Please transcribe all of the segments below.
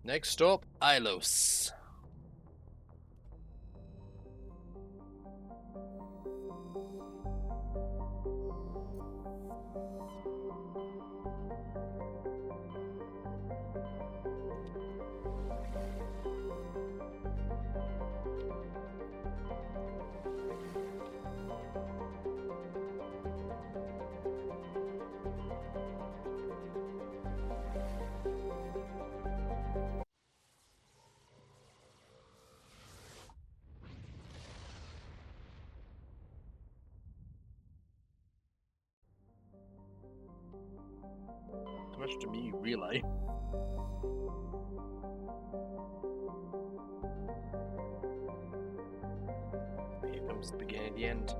Next stop, Ilos. Too much to me, relay. Here comes the beginning of the end.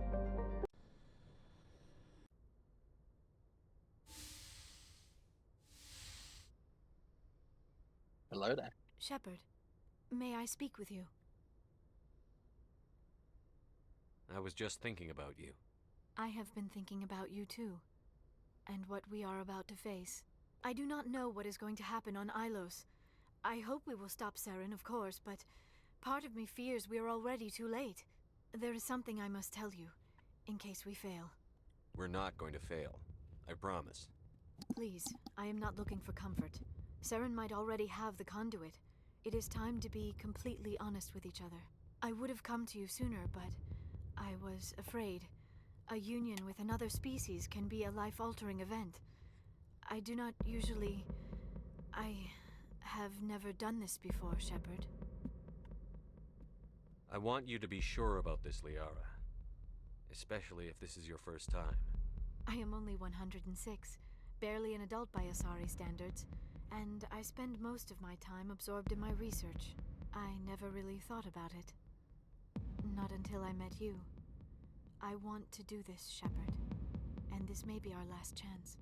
Hello there. Shepard, may I speak with you? I was just thinking about you. I have been thinking about you too, and what we are about to face. I do not know what is going to happen on Ilos. I hope we will stop Saren, of course, but part of me fears we are already too late. There is something I must tell you, in case we fail. We're not going to fail. I promise. Please, I am not looking for comfort. Saren might already have the Conduit. It is time to be completely honest with each other. I would have come to you sooner, but I was afraid. A union with another species can be a life-altering event. I do not usually... I have never done this before, Shepard. I want you to be sure about this, Liara. Especially if this is your first time. I am only 106, barely an adult by Asari standards, and I spend most of my time absorbed in my research. I never really thought about it. Not until I met you. I want to do this, Shepard, and this may be our last chance.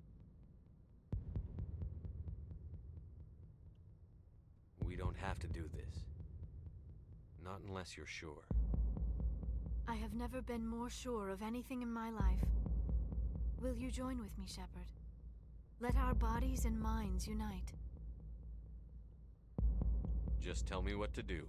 We don't have to do this. Not unless you're sure. I have never been more sure of anything in my life. Will you join with me, Shepard? Let our bodies and minds unite. Just tell me what to do.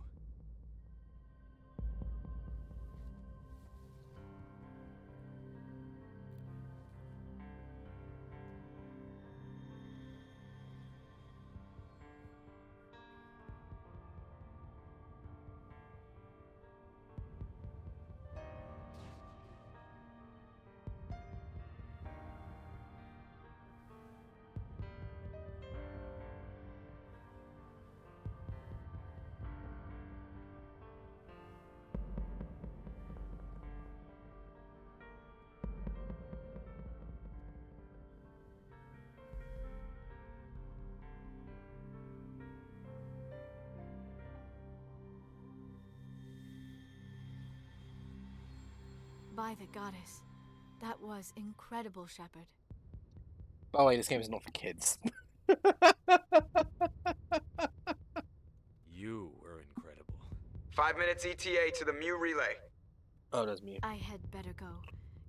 By the goddess. That was incredible, Shepard. By the way, this game is not for kids. You were incredible. 5 minutes ETA to the Mu relay. Oh, that's me. I had better go.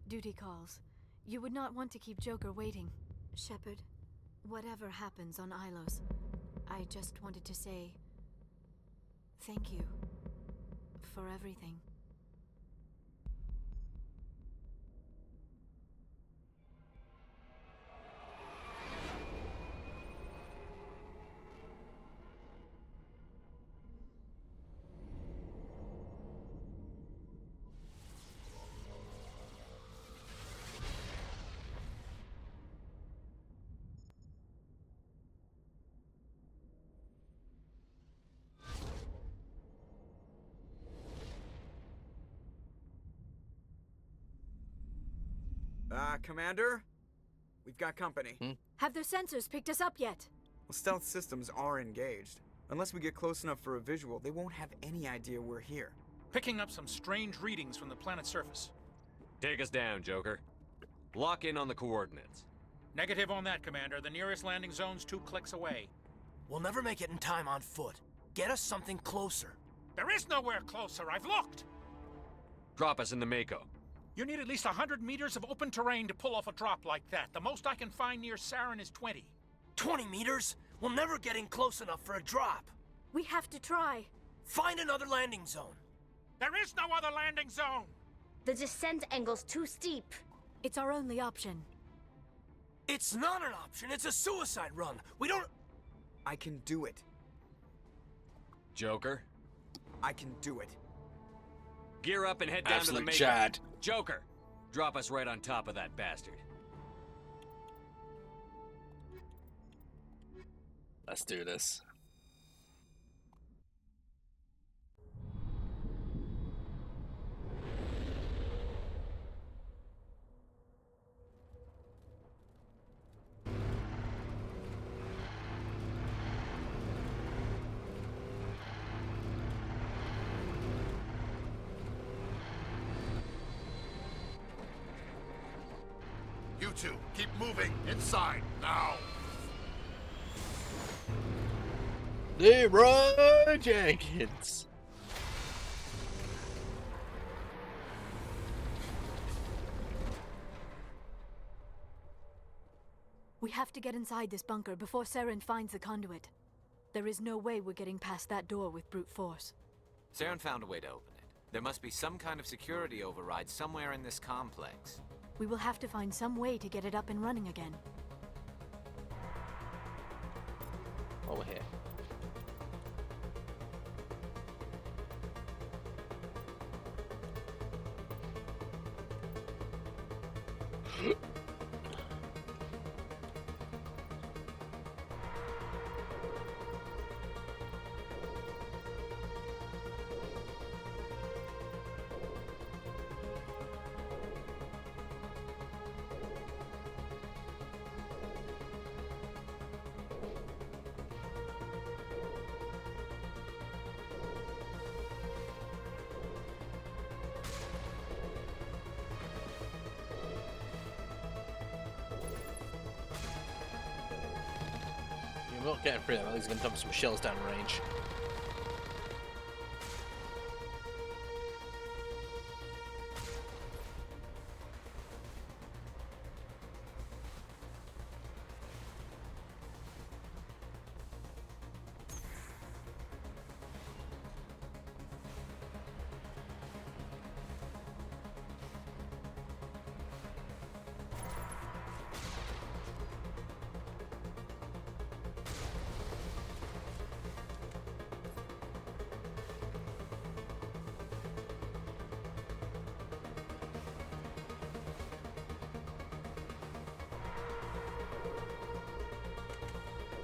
Duty calls. You would not want to keep Joker waiting. Shepard, whatever happens on Ilos, I just wanted to say... thank you. For everything. Commander? We've got company. Have their sensors picked us up yet? Well, stealth systems are engaged. Unless we get close enough for a visual, they won't have any idea we're here. Picking up some strange readings from the planet's surface. Take us down, Joker. Lock in on the coordinates. Negative on that, Commander. The nearest landing zone's 2 clicks away. We'll never make it in time on foot. Get us something closer. There is nowhere closer. I've looked. Drop us in the Mako. You need at least 100 meters of open terrain to pull off a drop like that. The most I can find near Saren is 20. 20 meters? We'll never get in close enough for a drop. We have to try. Find another landing zone. There is no other landing zone! The descent angle's too steep. It's our only option. It's not an option, it's a suicide run. We don't... I can do it. Joker, I can do it. gear up and head down to the Absolute main... Chad. Joker, drop us right on top of that bastard. Let's do this. You two, keep moving. Inside, now. Leroy Jenkins. We have to get inside this bunker before Saren finds the conduit. There is no way we're getting past that door with brute force. Saren found a way to open it. There must be some kind of security override somewhere in this complex. We will have to find some way to get it up and running again. Over here. We're not getting through them. I think he's going to dump some shells down range.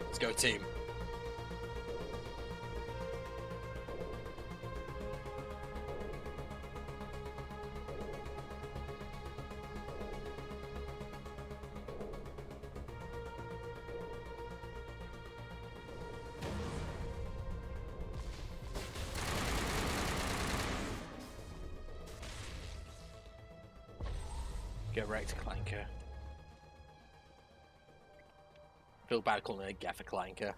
Let's go, team. Get wrecked, Clanker. Feel bad calling it a Gaffer Clanker.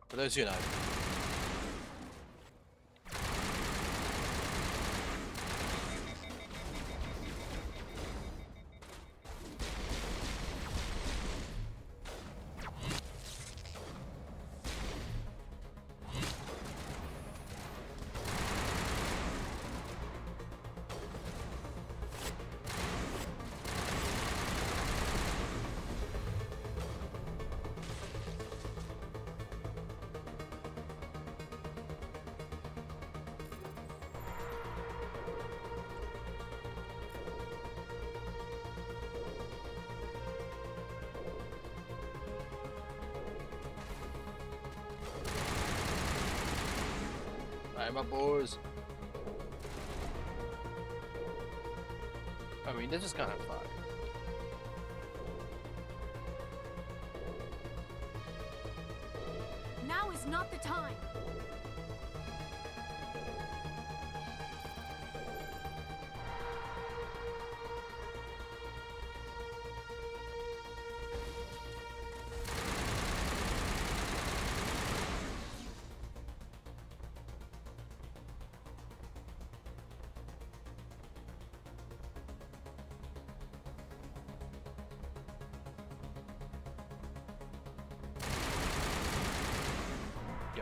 For those who know. Right, my boys. I mean, this is kind of fun. Now is not the time.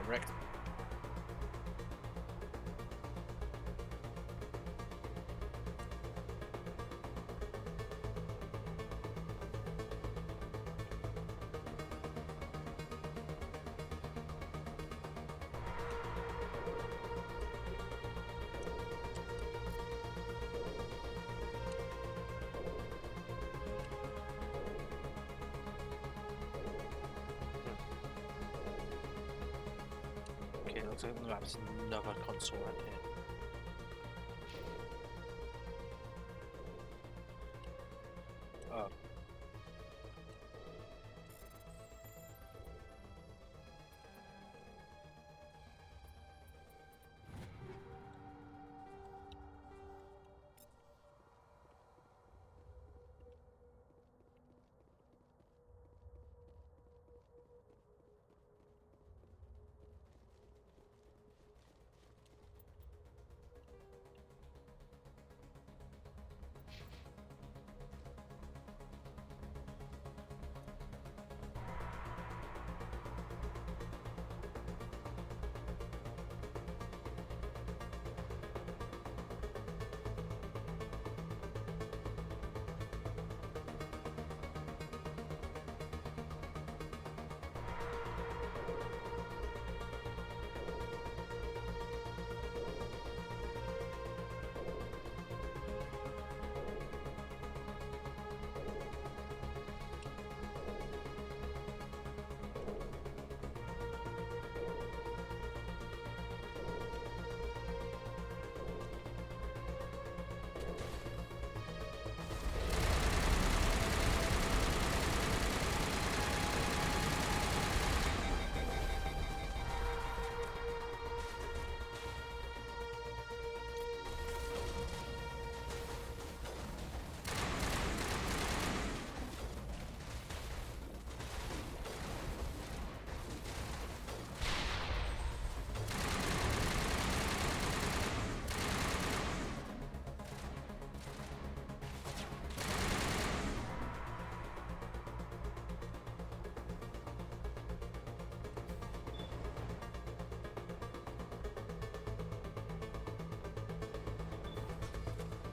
train wreck. Okay, looks like there's another console right here. Oh.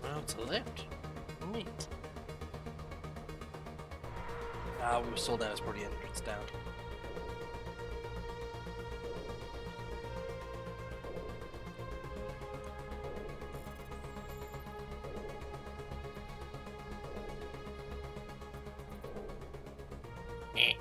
Oh, it's a lift. Neat. We were sold out as per the entrance down. Eh.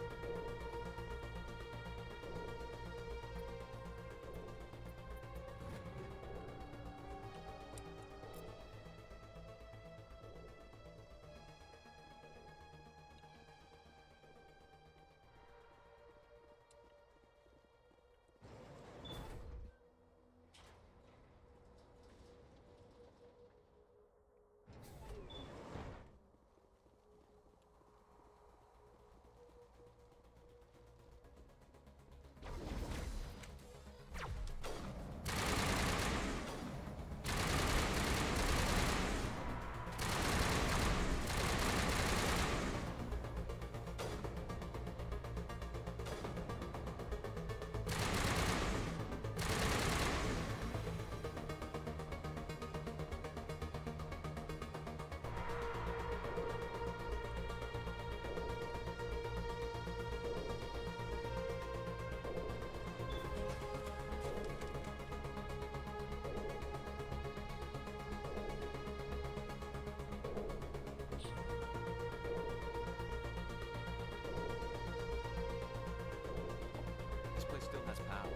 This place still has power.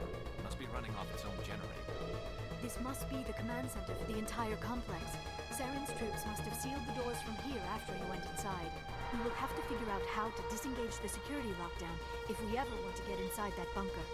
Must be running off its own generator. This must be the command center for the entire complex. Saren's troops must have sealed the doors from here after he went inside. We will have to figure out how to disengage the security lockdown if we ever want to get inside that bunker.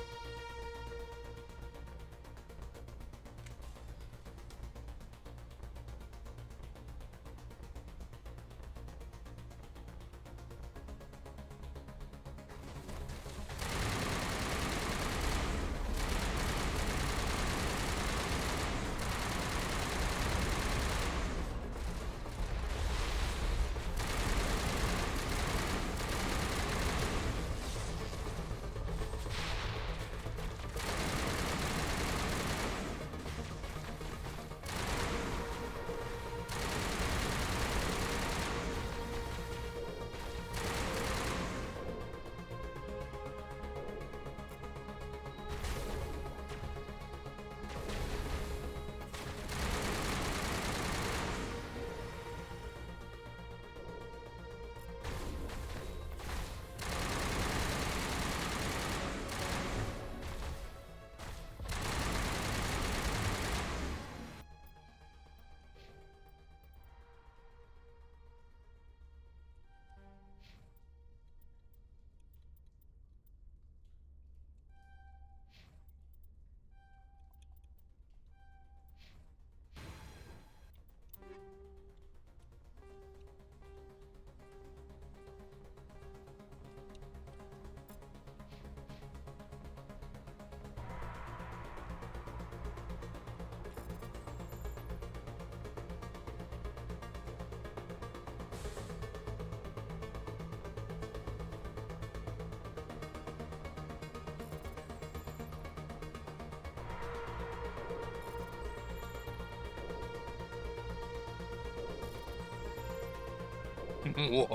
You're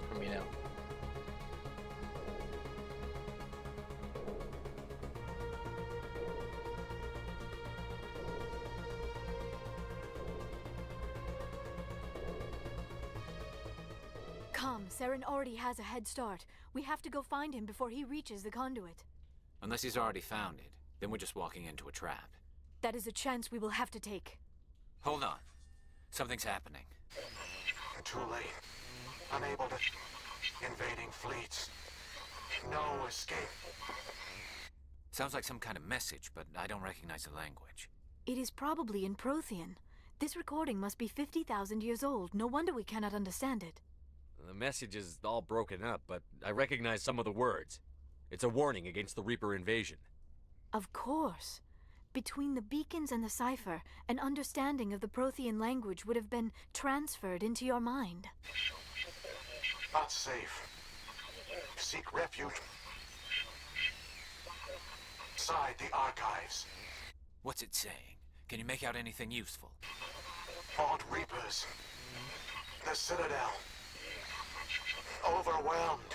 from me now. Come, Saren already has a head start. We have to go find him before he reaches the conduit. Unless he's already found it, then we're just walking into a trap. That is a chance we will have to take. Hold on. Something's happening. Too late. Unable to... Invading fleets. No escape. Sounds like some kind of message, but I don't recognize the language. It is probably in Prothean. This recording must be 50,000 years old. No wonder we cannot understand it. The message is all broken up, but I recognize some of the words. It's a warning against the Reaper invasion. Of course. Between the beacons and the cipher, an understanding of the Prothean language would have been transferred into your mind. Not safe. Seek refuge. Inside the archives. What's it saying? Can you make out anything useful? Fought Reapers. The Citadel. Overwhelmed.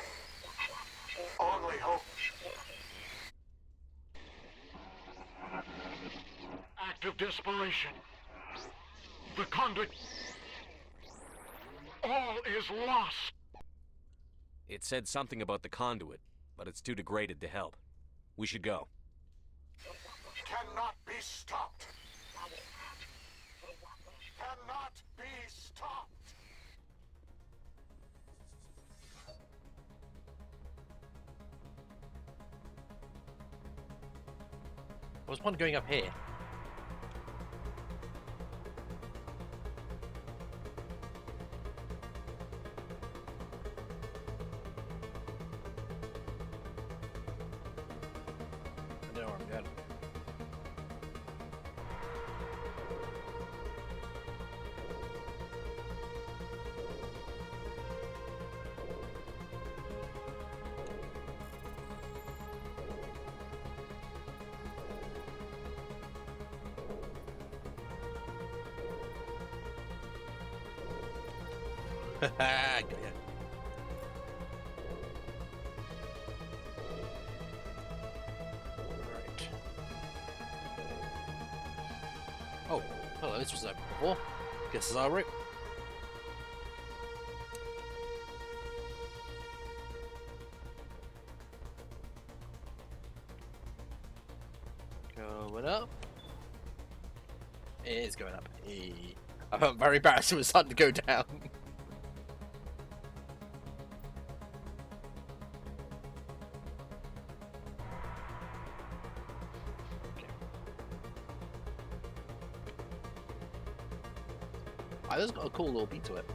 Only hope. Act of desperation. The Conduit. All is lost. It said something about the Conduit, but it's too degraded to help. We should go. Cannot be stopped. Cannot be stopped. What's one going up here? I don't know where I'm going. Got ya. Right. Oh, hello, this was open before. Guess it's our route. Going up. It is going up. I'm very embarrassed it was starting to go down. Oh, this has got a cool little beat to it.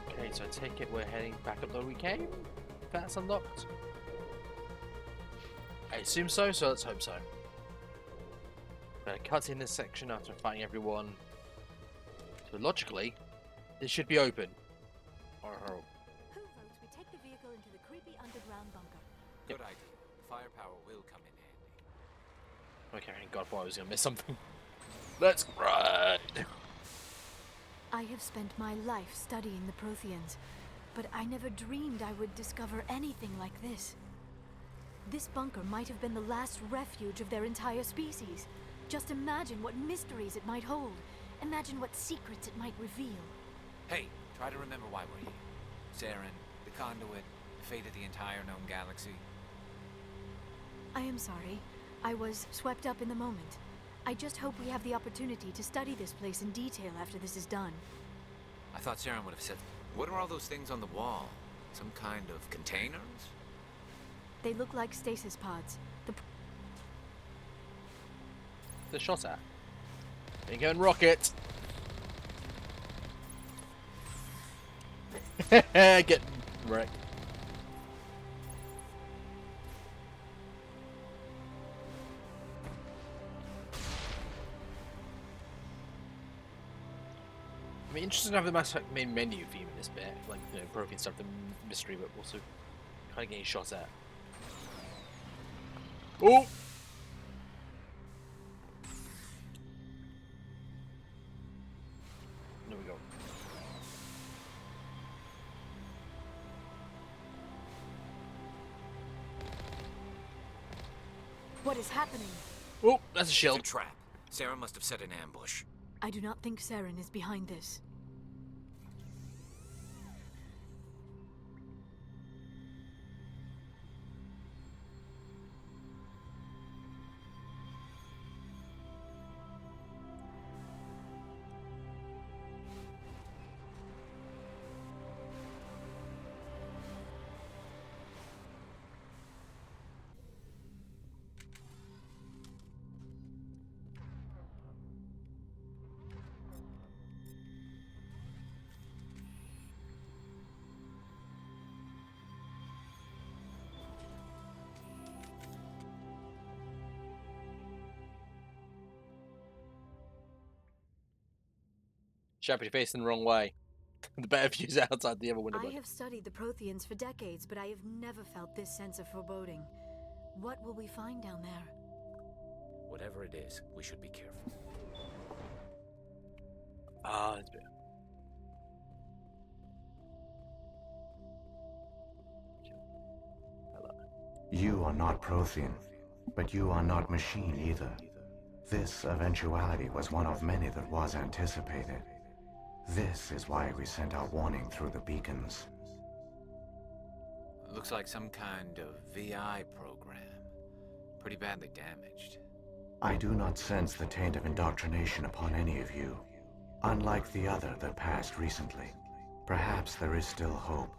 Okay, so I take it we're heading back up the way we came? If that's unlocked? I assume so, so let's hope so. Cut in this section after fighting everyone. So logically, this should be open. Who votes we take the vehicle into the creepy underground bunker? Good idea. Firepower will come in handy. Okay, thank God, I was gonna miss something. Let's ride! I have spent my life studying the Protheans, but I never dreamed I would discover anything like this. This bunker might have been the last refuge of their entire species. Just imagine what mysteries it might hold. Imagine what secrets it might reveal. Hey, try to remember why we're here. Saren, the Conduit, the fate of the entire known galaxy. I am sorry. I was swept up in the moment. I just hope we have the opportunity to study this place in detail after this is done. I thought Saren would have said, what are all those things on the wall? Some kind of containers? They look like stasis pods. The shot at. There you go, and rocket! Get wrecked. I mean, interesting to have the main menu theme in this bit, like, you know, broken stuff, the mystery, but also kind of getting shot at. Oh! There we go. What is happening? Oh, that's a It's a shield. trap. Sarah must have set an ambush. I do not think Saren is behind this. Sharpie facing the wrong way. The better view's outside the other window. I have studied the Protheans for decades, but I have never felt this sense of foreboding. What will we find down there? Whatever it is, we should be careful. Ah, that's better. You are not Prothean, but you are not machine either. This eventuality was one of many that was anticipated. This is why we sent our warning through the beacons. Looks like some kind of VI program. Pretty badly damaged. I do not sense the taint of indoctrination upon any of you. Unlike the other that passed recently, perhaps there is still hope.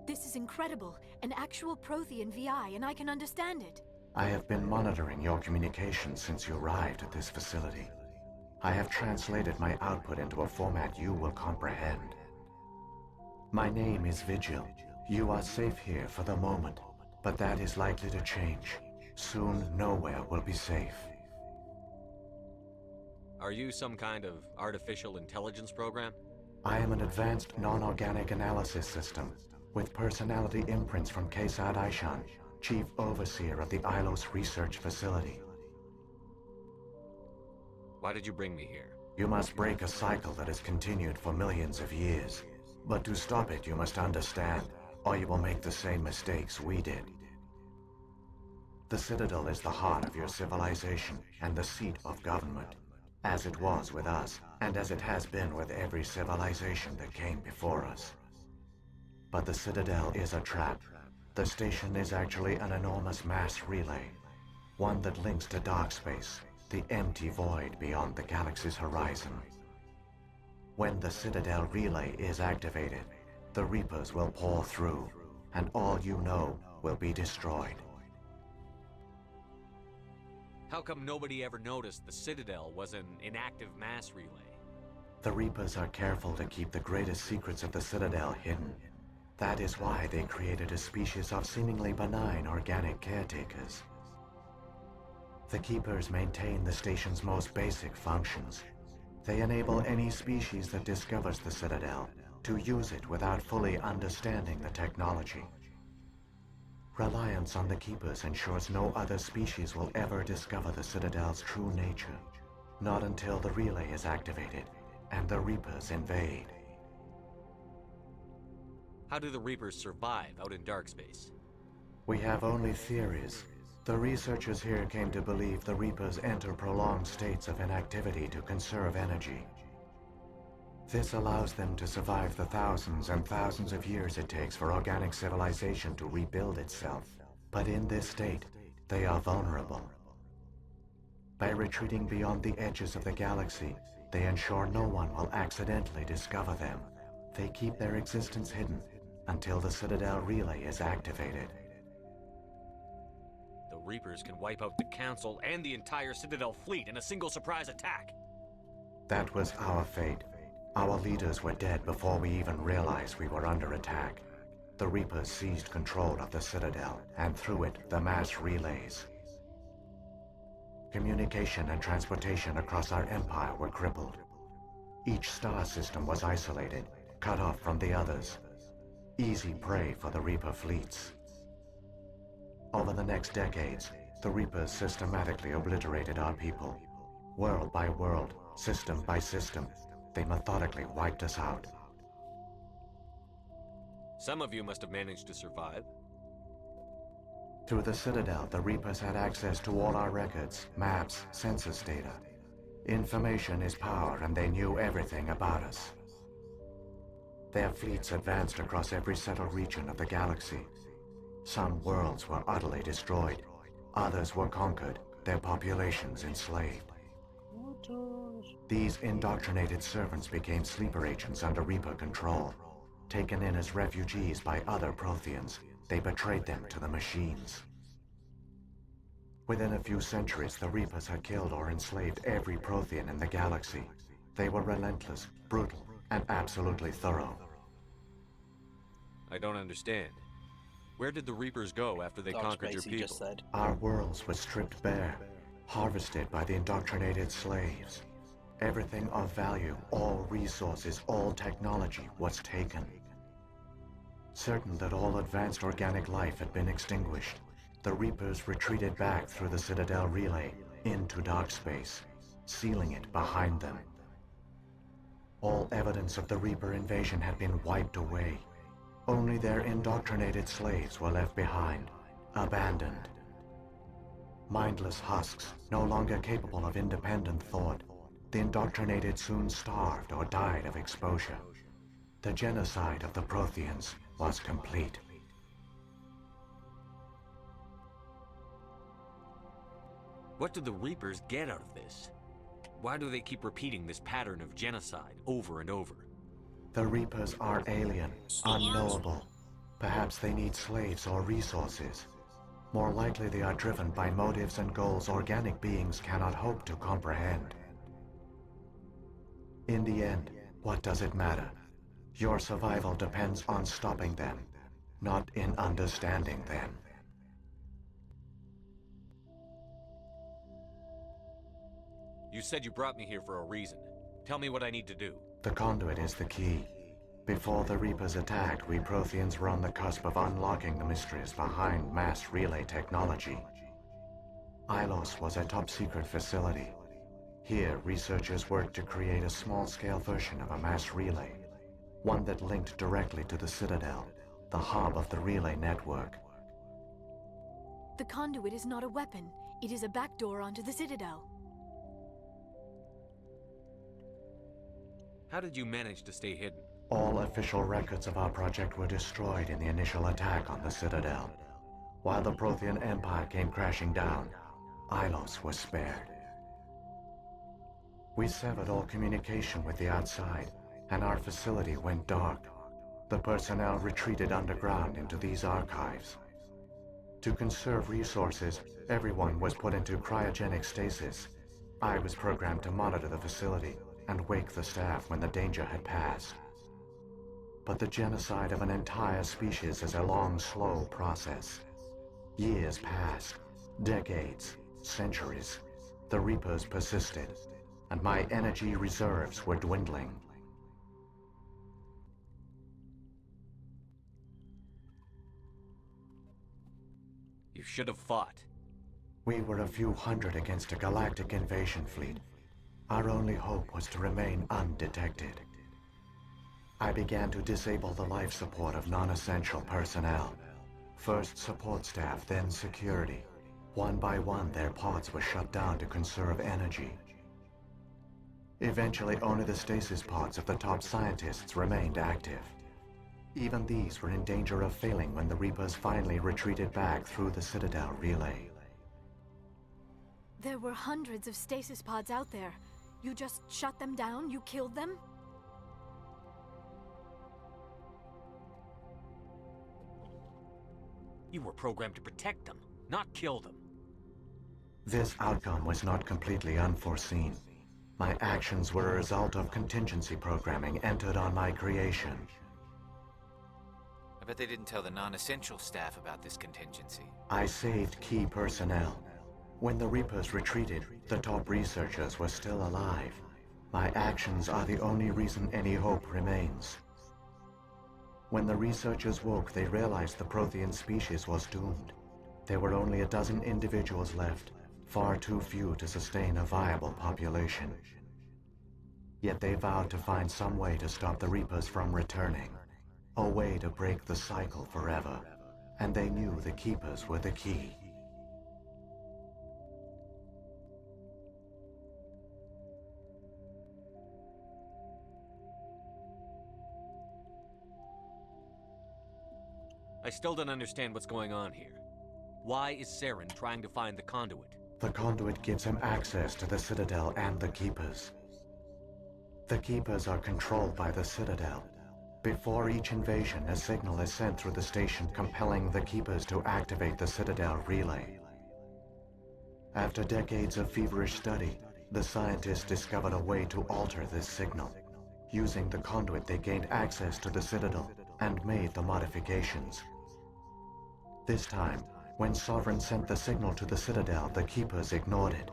This is incredible. An actual Prothean VI, and I can understand it. I have been monitoring your communications since you arrived at this facility. I have translated my output into a format you will comprehend. My name is Vigil. You are safe here for the moment, but that is likely to change. Soon, nowhere will be safe. Are you some kind of artificial intelligence program? I am an advanced non-organic analysis system, with personality imprints from Kesad Aishan, Chief Overseer of the Ilos Research Facility. Why did you bring me here? You must break a cycle that has continued for millions of years. But to stop it, you must understand, or you will make the same mistakes we did. The Citadel is the heart of your civilization and the seat of government, as it was with us, and as it has been with every civilization that came before us. But the Citadel is a trap. The station is actually an enormous mass relay, one that links to dark space, the empty void beyond the galaxy's horizon. When the Citadel relay is activated, the Reapers will pour through, and all you know will be destroyed. How come nobody ever noticed the Citadel was an inactive mass relay? The Reapers are careful to keep the greatest secrets of the Citadel hidden. That is why they created a species of seemingly benign organic caretakers. The Keepers maintain the station's most basic functions. They enable any species that discovers the Citadel to use it without fully understanding the technology. Reliance on the Keepers ensures no other species will ever discover the Citadel's true nature. Not until the relay is activated and the Reapers invade. How do the Reapers survive out in dark space? We have only theories. The researchers here came to believe the Reapers enter prolonged states of inactivity to conserve energy. This allows them to survive the thousands and thousands of years it takes for organic civilization to rebuild itself. But in this state, they are vulnerable. By retreating beyond the edges of the galaxy, they ensure no one will accidentally discover them. They keep their existence hidden until the Citadel relay is activated. The Reapers can wipe out the Council and the entire Citadel fleet in a single surprise attack. That was our fate. Our leaders were dead before we even realized we were under attack. The Reapers seized control of the Citadel, and through it, the mass relays. Communication and transportation across our empire were crippled. Each star system was isolated, cut off from the others. Easy prey for the Reaper fleets. Over the next decades, the Reapers systematically obliterated our people. World by world, system by system, they methodically wiped us out. Some of you must have managed to survive. Through the Citadel, the Reapers had access to all our records, maps, census data. Information is power, and they knew everything about us. Their fleets advanced across every settled region of the galaxy. Some worlds were utterly destroyed. Others were conquered, their populations enslaved. These indoctrinated servants became sleeper agents under Reaper control. Taken in as refugees by other Protheans, they betrayed them to the machines. Within a few centuries, the Reapers had killed or enslaved every Prothean in the galaxy. They were relentless, brutal, and absolutely thorough. I don't understand. Where did the Reapers go after they Dark conquered your space, he people? just said. Our worlds were stripped bare, harvested by the indoctrinated slaves. Everything of value, all resources, all technology was taken. Certain that all advanced organic life had been extinguished, the Reapers retreated back through the Citadel relay into dark space, sealing it behind them. All evidence of the Reaper invasion had been wiped away. Only their indoctrinated slaves were left behind, abandoned. Mindless husks, no longer capable of independent thought, the indoctrinated soon starved or died of exposure. The genocide of the Protheans was complete. What do the Reapers get out of this? Why do they keep repeating this pattern of genocide over and over? The Reapers are alien, unknowable. Perhaps they need slaves or resources. More likely they are driven by motives and goals organic beings cannot hope to comprehend. In the end, what does it matter? Your survival depends on stopping them, not in understanding them. You said you brought me here for a reason. Tell me what I need to do. The Conduit is the key. Before the Reapers attacked, we Protheans were on the cusp of unlocking the mysteries behind mass relay technology. Ilos was a top-secret facility. Here, researchers worked to create a small-scale version of a mass relay, one that linked directly to the Citadel, the hub of the relay network. The Conduit is not a weapon. It is a backdoor onto the Citadel. How did you manage to stay hidden? All official records of our project were destroyed in the initial attack on the Citadel. While the Prothean Empire came crashing down, Ilos was spared. We severed all communication with the outside, and our facility went dark. The personnel retreated underground into these archives. To conserve resources, everyone was put into cryogenic stasis. I was programmed to monitor the facility and wake the staff when the danger had passed. But the genocide of an entire species is a long, slow process. Years passed, decades, centuries. The Reapers persisted, and my energy reserves were dwindling. You should have fought. We were a few hundred against a galactic invasion fleet. Our only hope was to remain undetected. I began to disable the life support of non-essential personnel. First support staff, then security. One by one, their pods were shut down to conserve energy. Eventually, only the stasis pods of the top scientists remained active. Even these were in danger of failing when the Reapers finally retreated back through the Citadel relay. There were hundreds of stasis pods out there. You just shut them down? You killed them? You were programmed to protect them, not kill them. This outcome was not completely unforeseen. My actions were a result of contingency programming entered on my creation. I bet they didn't tell the non-essential staff about this contingency. I saved key personnel. When the Reapers retreated, the top researchers were still alive. My actions are the only reason any hope remains. When the researchers woke, they realized the Prothean species was doomed. There were only a dozen individuals left, far too few to sustain a viable population. Yet they vowed to find some way to stop the Reapers from returning, a way to break the cycle forever, and they knew the Keepers were the key. I still don't understand what's going on here. Why is Saren trying to find the Conduit? The Conduit gives him access to the Citadel and the Keepers. The Keepers are controlled by the Citadel. Before each invasion, a signal is sent through the station compelling the Keepers to activate the Citadel relay. After decades of feverish study, the scientists discovered a way to alter this signal. Using the Conduit, they gained access to the Citadel and made the modifications. This time, when Sovereign sent the signal to the Citadel, the Keepers ignored it.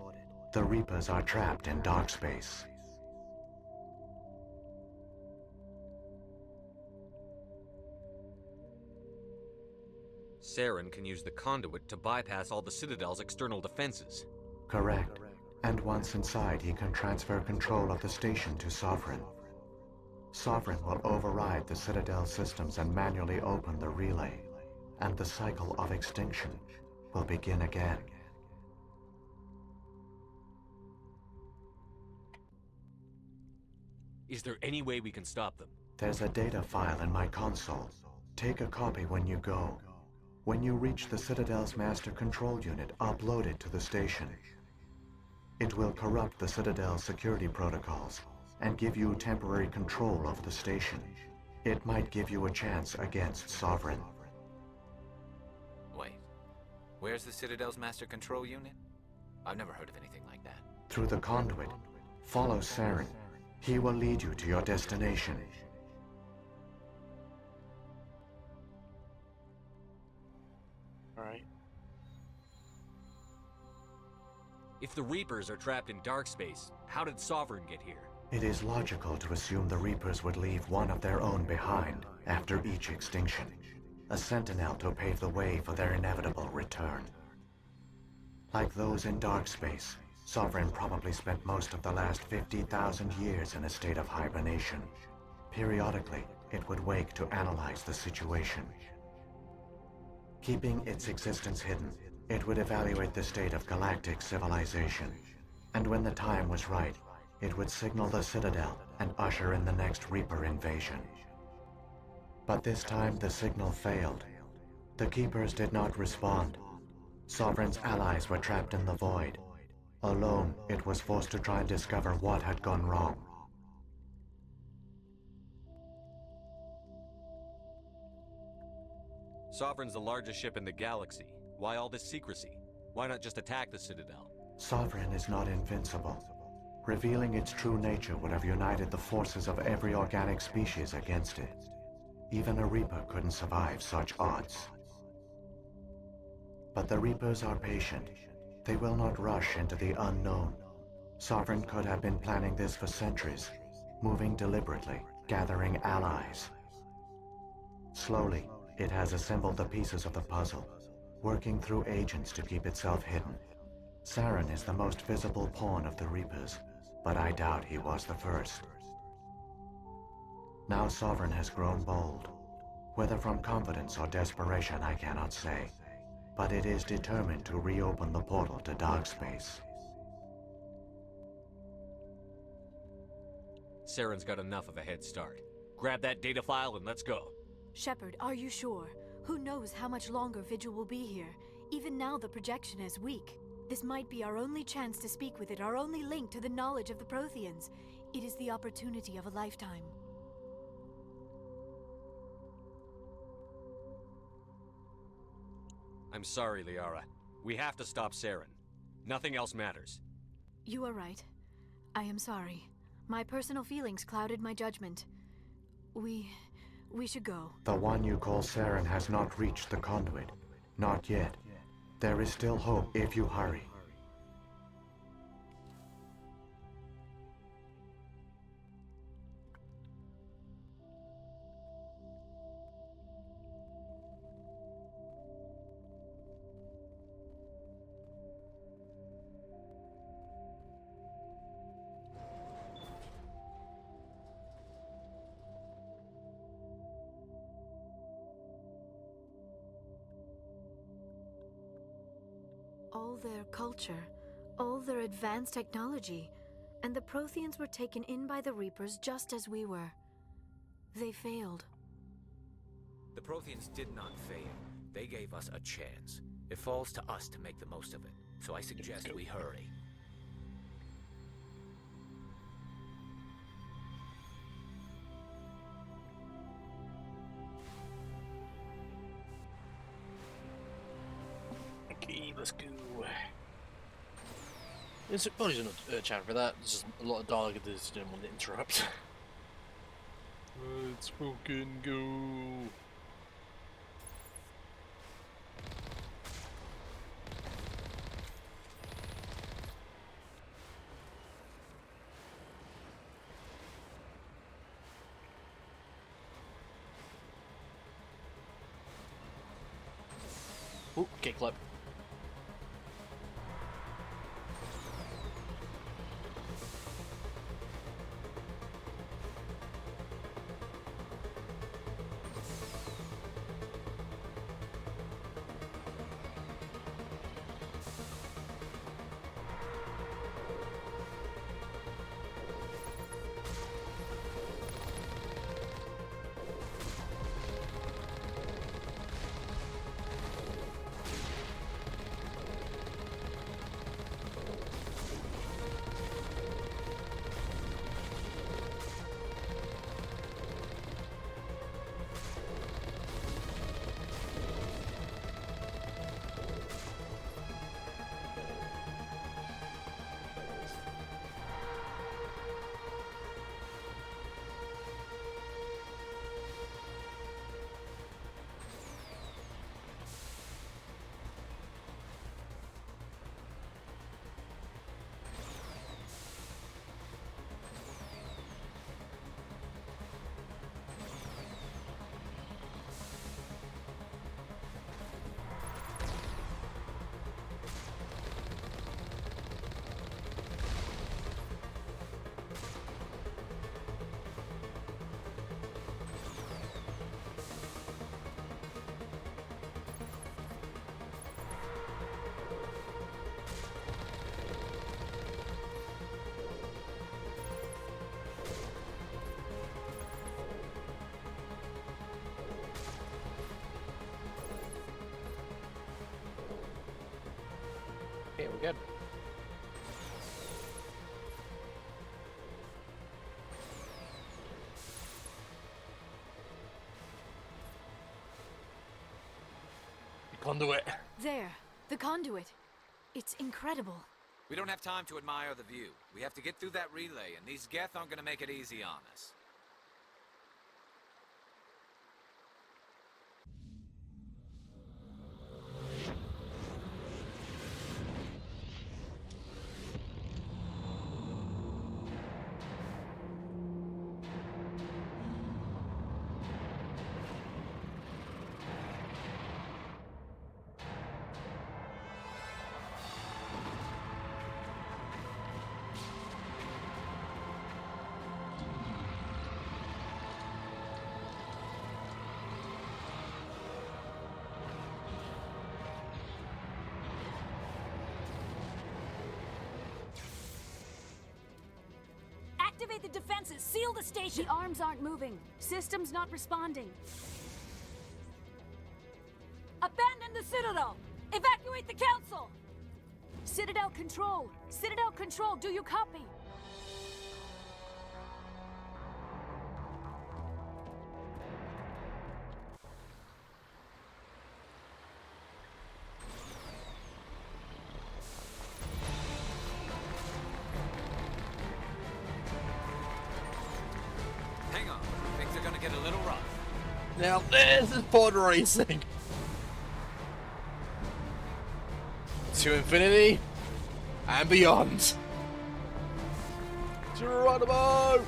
The Reapers are trapped in dark space. Saren can use the Conduit to bypass all the Citadel's external defenses. Correct. And once inside, he can transfer control of the station to Sovereign. Sovereign will override the Citadel systems and manually open the relay, and the cycle of extinction will begin again. Is there any way we can stop them? There's a data file in my console. Take a copy when you go. When you reach the Citadel's master control unit, upload it to the station. It will corrupt the Citadel's security protocols and give you temporary control of the station. It might give you a chance against Sovereign. Wait. Where's the Citadel's master control unit? I've never heard of anything like that. Through the Conduit, follow Saren. He will lead you to your destination. Alright. If the Reapers are trapped in dark space, how did Sovereign get here? It is logical to assume the Reapers would leave one of their own behind after each extinction. A sentinel to pave the way for their inevitable return. Like those in dark space, Sovereign probably spent most of the last 50,000 years in a state of hibernation. Periodically, it would wake to analyze the situation. Keeping its existence hidden, it would evaluate the state of galactic civilization. And when the time was right, it would signal the Citadel and usher in the next Reaper invasion. But this time the signal failed. The Keepers did not respond. Sovereign's allies were trapped in the void. Alone, it was forced to try and discover what had gone wrong. Sovereign's the largest ship in the galaxy. Why all this secrecy? Why not just attack the Citadel? Sovereign is not invincible. Revealing its true nature would have united the forces of every organic species against it. Even a Reaper couldn't survive such odds. But the Reapers are patient. They will not rush into the unknown. Sovereign could have been planning this for centuries, moving deliberately, gathering allies. Slowly, it has assembled the pieces of the puzzle, working through agents to keep itself hidden. Saren is the most visible pawn of the Reapers, but I doubt he was the first. Now Sovereign has grown bold. Whether from confidence or desperation, I cannot say. But it is determined to reopen the portal to dark space. Saren's got enough of a head start. Grab that data file and let's go. Shepard, are you sure? Who knows how much longer Vigil will be here? Even now the projection is weak. This might be our only chance to speak with it, our only link to the knowledge of the Protheans. It is the opportunity of a lifetime. I'm sorry, Liara. We have to stop Saren. Nothing else matters. You are right. I am sorry. My personal feelings clouded my judgment. We should go. The one you call Saren has not reached the Conduit. Not yet. There is still hope if you hurry. all their culture, all their advanced technology, and the Protheans were taken in by the Reapers just as we were. They failed. The Protheans did not fail. They gave us a chance. It falls to us to make the most of it. So I suggest we hurry. Okay, let's go. There's probably no chat for that. There's just a lot of dialogue that just didn't want to interrupt. Let's fucking go. Ooh, kickflip. Okay, we're good. The conduit. There, the conduit. It's incredible. We don't have time to admire the view. We have to get through that relay, and these Geth aren't gonna make it easy on us. Activate the defenses! Seal the station! The arms aren't moving. Systems not responding. Abandon the Citadel! Evacuate the Council! Citadel Control! Citadel Control, do you copy? Hang on, things are gonna get a little rough. Now this is pod racing. To infinity and beyond. Geronimo!